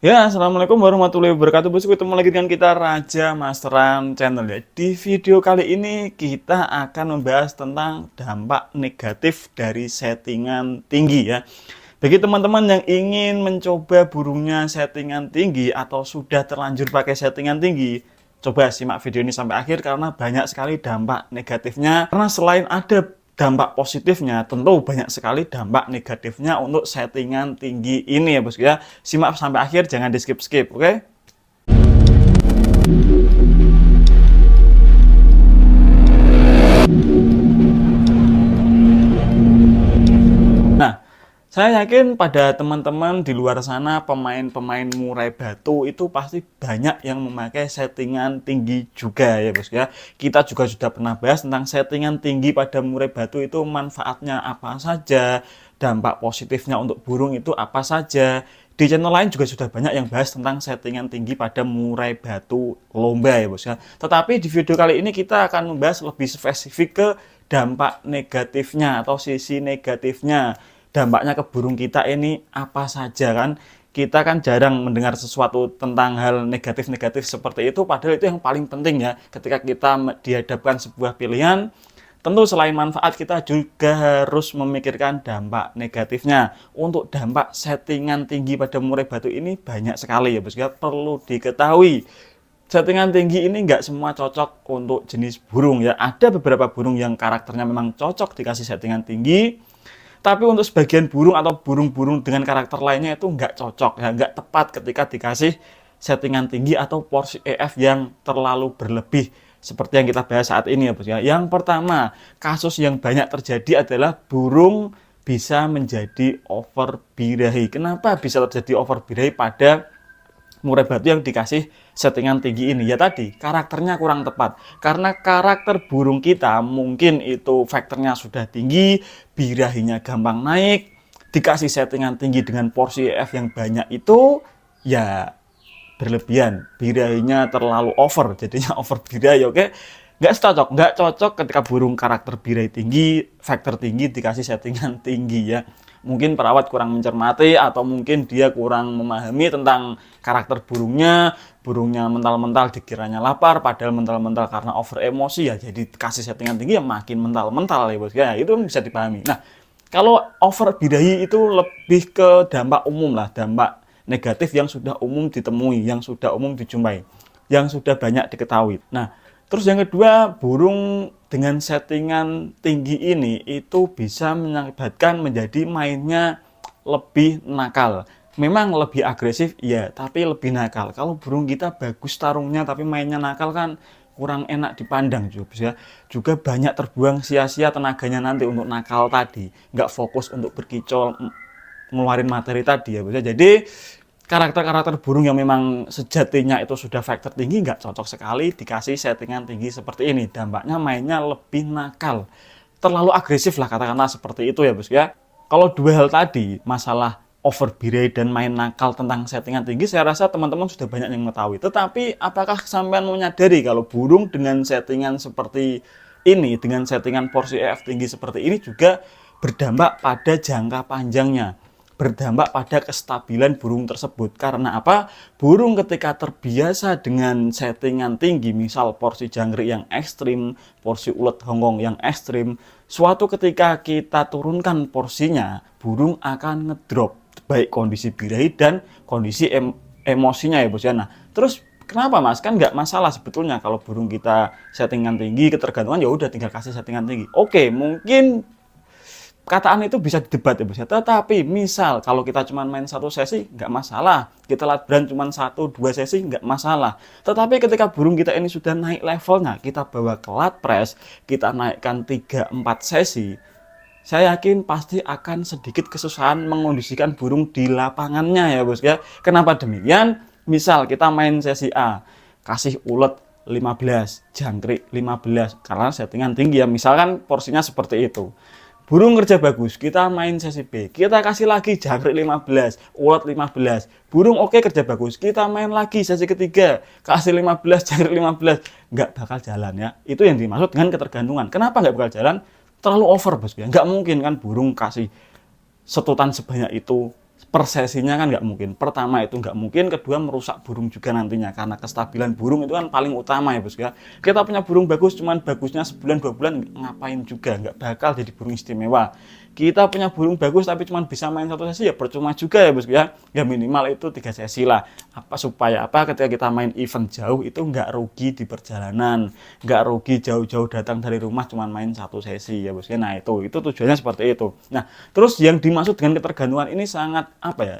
Ya, assalamualaikum warahmatullahi wabarakatuh. Bosku, ketemu lagi dengan kita Raja Masteran Channel ya. Di video kali ini kita akan membahas tentang dampak negatif dari settingan tinggi ya. Bagi teman-teman yang ingin mencoba burungnya settingan tinggi atau sudah terlanjur pakai settingan tinggi, coba simak video ini sampai akhir karena banyak sekali dampak negatifnya. Karena selain ada dampak positifnya, tentu banyak sekali dampak negatifnya untuk settingan tinggi ini ya bosku ya. Simak sampai akhir, jangan di skip-skip, oke? Nah, saya yakin pada teman-teman di luar sana, pemain-pemain murai batu itu pasti banyak yang memakai settingan tinggi juga ya bos ya. Kita juga sudah pernah bahas tentang settingan tinggi pada murai batu itu manfaatnya apa saja, dampak positifnya untuk burung itu apa saja. Di channel lain juga sudah banyak yang bahas tentang settingan tinggi pada murai batu lomba ya bos ya. Tetapi di video kali ini kita akan membahas lebih spesifik ke dampak negatifnya atau sisi negatifnya. Dampaknya ke burung kita ini apa saja kan? Kita kan jarang mendengar sesuatu tentang hal negatif-negatif seperti itu, padahal itu yang paling penting ya. Ketika kita dihadapkan sebuah pilihan, tentu selain manfaat kita juga harus memikirkan dampak negatifnya. Untuk dampak settingan tinggi pada murai batu ini banyak sekali ya bos ya. Perlu diketahui, settingan tinggi ini nggak semua cocok untuk jenis burung ya. Ada beberapa burung yang karakternya memang cocok dikasih settingan tinggi, tapi untuk sebagian burung atau burung-burung dengan karakter lainnya itu nggak cocok ya, nggak tepat ketika dikasih settingan tinggi atau porsi EF yang terlalu berlebih seperti yang kita bahas saat ini ya bos ya. Yang pertama, kasus yang banyak terjadi adalah burung bisa menjadi over birahi. Kenapa bisa terjadi over birahi pada murai batu yang dikasih settingan tinggi ini? Ya tadi, karakternya kurang tepat. Karena karakter burung kita mungkin itu faktornya sudah tinggi, birahinya gampang naik, dikasih settingan tinggi dengan porsi EF yang banyak itu, ya berlebihan. Birahinya terlalu over, jadinya over birahi, oke? Nggak cocok ketika burung karakter birahi tinggi, faktor tinggi dikasih settingan tinggi ya. Mungkin perawat kurang mencermati atau mungkin dia kurang memahami tentang karakter burungnya. Burungnya mental-mental dikiranya lapar, padahal mental-mental karena over emosi ya, jadi kasih settingan tinggi ya makin mental-mental ya bos ya. Itu bisa dipahami. Nah, kalau over birahi itu lebih ke dampak umum lah, dampak negatif yang sudah umum ditemui, yang sudah umum dijumpai, yang sudah banyak diketahui. Nah, terus yang kedua, burung dengan settingan tinggi ini itu bisa mengakibatkan menjadi mainnya lebih nakal. Memang lebih agresif, ya, tapi lebih nakal. Kalau burung kita bagus tarungnya tapi mainnya nakal kan kurang enak dipandang juga ya. Juga banyak terbuang sia-sia tenaganya nanti untuk nakal tadi. Nggak fokus untuk berkicau, ngeluarin materi tadi ya. Jadi karakter-karakter burung yang memang sejatinya itu sudah faktor tinggi nggak cocok sekali dikasih settingan tinggi seperti ini. Dampaknya mainnya lebih nakal, terlalu agresif lah katakanlah seperti itu ya bos ya. Kalau dua hal tadi, masalah over birahi dan main nakal tentang settingan tinggi, saya rasa teman-teman sudah banyak yang mengetahui. Tetapi apakah sampean menyadari kalau burung dengan settingan seperti ini, dengan settingan porsi EF tinggi seperti ini juga berdampak pada jangka panjangnya, berdampak pada kestabilan burung tersebut. Karena apa? Burung ketika terbiasa dengan settingan tinggi, misal porsi jangkrik yang ekstrim, porsi ulet Hongkong yang ekstrim, suatu ketika kita turunkan porsinya, burung akan ngedrop, baik kondisi birahi dan kondisi emosinya ya bos ya. Nah, terus kenapa mas? Kan nggak masalah sebetulnya kalau burung kita settingan tinggi, ketergantungan ya udah tinggal kasih settingan tinggi. Oke, mungkin kataan itu bisa didebat ya bos ya. Tetapi misal kalau kita cuma main satu sesi nggak masalah, kita latihan cuma 1-2 sesi nggak masalah. Tetapi ketika burung kita ini sudah naik levelnya, kita bawa ke lat press, kita naikkan 3-4 sesi, saya yakin pasti akan sedikit kesusahan mengondisikan burung di lapangannya ya bos ya. Kenapa demikian? Misal kita main sesi A, kasih ulet 15, jangkrik 15 karena settingan tinggi ya, misalkan porsinya seperti itu. Burung kerja bagus, kita main sesi B, kita kasih lagi jangkrik 15, ulet 15. Burung oke kerja bagus, kita main lagi sesi ketiga, kasih 15, jangkrik 15. Nggak bakal jalan ya. Itu yang dimaksud dengan ketergantungan. Kenapa nggak bakal jalan? Terlalu over bos ya. Nggak mungkin kan burung kasih setutan sebanyak itu persesinya kan nggak mungkin. Pertama itu nggak mungkin, kedua merusak burung juga nantinya karena kestabilan burung itu kan paling utama ya bos ya. Kita punya burung bagus, cuman bagusnya sebulan 2 bulan ngapain juga, nggak bakal jadi burung istimewa. Kita punya burung bagus tapi cuma bisa main 1 sesi ya percuma juga ya bos ya. Ya minimal itu 3 sesi lah. Apa supaya apa ketika kita main event jauh itu nggak rugi di perjalanan, nggak rugi jauh-jauh datang dari rumah cuma main 1 sesi ya bos ya. Nah itu tujuannya seperti itu. Nah terus yang dimaksud dengan ketergantungan ini sangat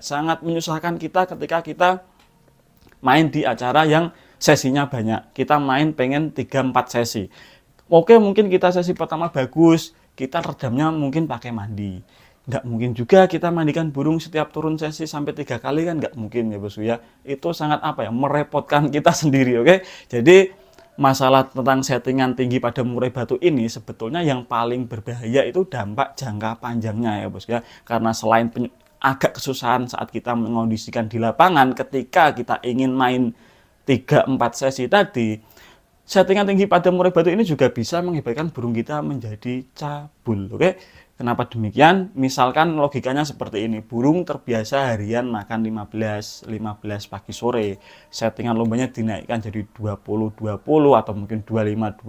sangat menyusahkan kita ketika kita main di acara yang sesinya banyak. Kita main pengen 3-4 sesi. Oke mungkin kita sesi pertama bagus, kita redamnya mungkin pakai mandi. Nggak mungkin juga kita mandikan burung setiap turun sesi sampai 3 kali kan nggak mungkin ya bos ya. Itu sangat merepotkan kita sendiri, oke. Jadi masalah tentang settingan tinggi pada murai batu ini sebetulnya yang paling berbahaya itu dampak jangka panjangnya ya bos ya. Karena selain agak kesusahan saat kita mengondisikan di lapangan ketika kita ingin main 3-4 sesi tadi, settingan tinggi pada murai batu ini juga bisa mengakibatkan burung kita menjadi cabul, oke? Kenapa demikian? Misalkan logikanya seperti ini, burung terbiasa harian makan 15 pagi sore, settingan lombanya dinaikkan jadi 20 atau mungkin 25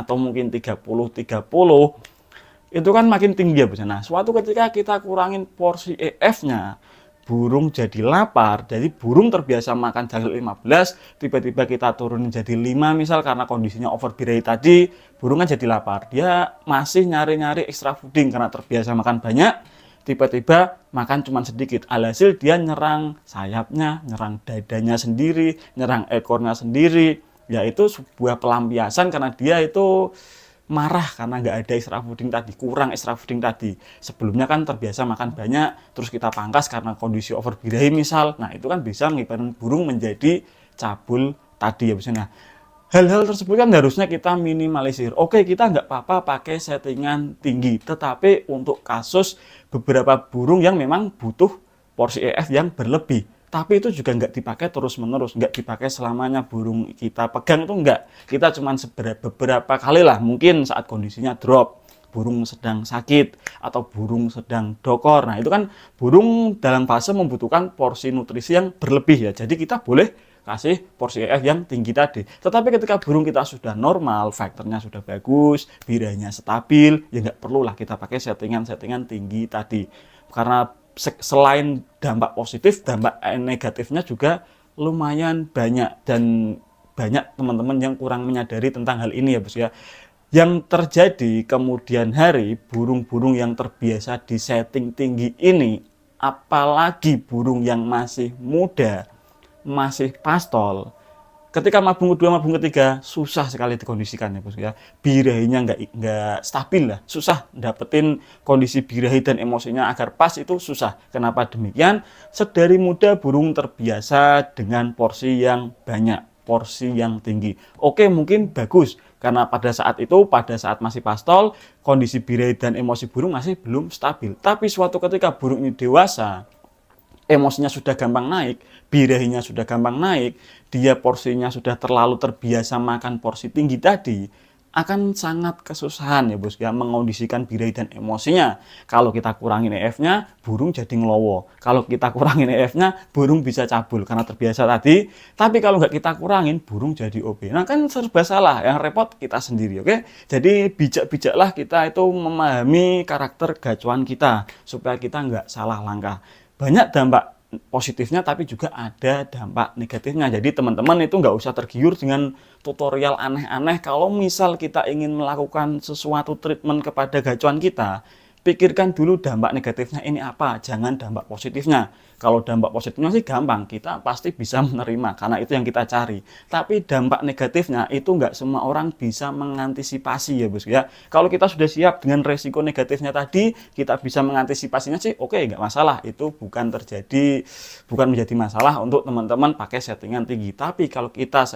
atau mungkin 30, itu kan makin tinggi ya bos. Nah, suatu ketika kita kurangin porsi EF-nya, burung jadi lapar, jadi burung terbiasa makan jagal 15, tiba-tiba kita turunin jadi 5 misal karena kondisinya overbirahi tadi, burung kan jadi lapar. Dia masih nyari-nyari extra fooding karena terbiasa makan banyak, tiba-tiba makan cuma sedikit. Alhasil dia nyerang sayapnya, nyerang dadanya sendiri, nyerang ekornya sendiri. Yaitu sebuah pelampiasan karena dia itu marah karena nggak ada extra fooding tadi, kurang extra fooding tadi. Sebelumnya kan terbiasa makan banyak, terus kita pangkas karena kondisi overbirahi misal. Nah itu kan bisa mengakibatkan burung menjadi cabul tadi ya bos. Nah hal-hal tersebut kan harusnya kita minimalisir. Oke kita nggak apa-apa pakai settingan tinggi, tetapi untuk kasus beberapa burung yang memang butuh porsi EF yang berlebih, tapi itu juga nggak dipakai terus-menerus, nggak dipakai selamanya burung kita pegang itu nggak. Kita cuman beberapa kali lah, mungkin saat kondisinya drop, burung sedang sakit, atau burung sedang dokor. Nah itu kan burung dalam fase membutuhkan porsi nutrisi yang berlebih ya, jadi kita boleh kasih porsi EF yang tinggi tadi. Tetapi ketika burung kita sudah normal, faktornya sudah bagus, birahnya stabil, ya nggak perlulah kita pakai settingan tinggi tadi. Karena selain dampak positif, dampak negatifnya juga lumayan banyak dan banyak teman-teman yang kurang menyadari tentang hal ini ya bos ya. Yang terjadi kemudian hari, burung-burung yang terbiasa di setting tinggi ini, apalagi burung yang masih muda, masih pastol, ketika mabung kedua, mabung ketiga, susah sekali dikondisikan ya bos ya. Birahinya nggak stabil lah, susah dapetin kondisi birahi dan emosinya agar pas itu susah. Kenapa demikian? Sedari muda burung terbiasa dengan porsi yang banyak, porsi yang tinggi. Oke mungkin bagus, karena pada saat masih pastol, kondisi birahi dan emosi burung masih belum stabil. Tapi suatu ketika burung ini dewasa, emosinya sudah gampang naik, birahinya sudah gampang naik, dia porsinya sudah terlalu terbiasa makan porsi tinggi tadi, akan sangat kesusahan ya bos ya mengondisikan birahi dan emosinya. Kalau kita kurangin EF-nya, burung jadi ngelowo. Kalau kita kurangin EF-nya, burung bisa cabul karena terbiasa tadi. Tapi kalau nggak kita kurangin, burung jadi OB. Nah kan serba salah, yang repot kita sendiri, oke? Jadi bijak-bijaklah kita itu memahami karakter gacuan kita supaya kita nggak salah langkah. Banyak dampak positifnya tapi juga ada dampak negatifnya. Jadi teman-teman itu nggak usah tergiur dengan tutorial aneh-aneh. Kalau misal kita ingin melakukan sesuatu treatment kepada gacuan kita, pikirkan dulu dampak negatifnya ini apa, jangan dampak positifnya. Kalau dampak positifnya sih gampang, kita pasti bisa menerima karena itu yang kita cari. Tapi dampak negatifnya itu nggak semua orang bisa mengantisipasi ya bos ya. Kalau kita sudah siap dengan resiko negatifnya tadi, kita bisa mengantisipasinya sih oke, nggak masalah. Itu bukan menjadi masalah untuk teman-teman pakai settingan tinggi. Tapi kalau kita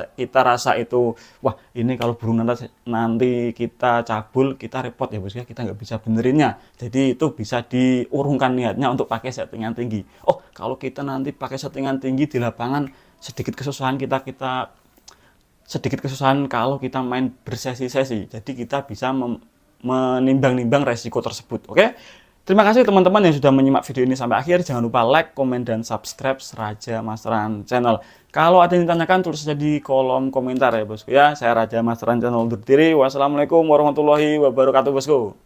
rasa itu, wah ini kalau burung nanti kita cabul, kita repot ya bos ya, kita nggak bisa benerinnya. Jadi itu bisa diurungkan niatnya untuk pakai settingan tinggi. Oh, kalau kita nanti pakai settingan tinggi di lapangan, sedikit kesusahan kalau kita main bersesi-sesi. Jadi kita bisa menimbang-nimbang resiko tersebut. Oke? Terima kasih teman-teman yang sudah menyimak video ini sampai akhir. Jangan lupa like, komen, dan subscribe Raja Masteran Channel. Kalau ada yang ditanyakan, tulis saja di kolom komentar ya bosku ya. Saya Raja Masteran Channel undur diri. Wassalamualaikum warahmatullahi wabarakatuh bosku.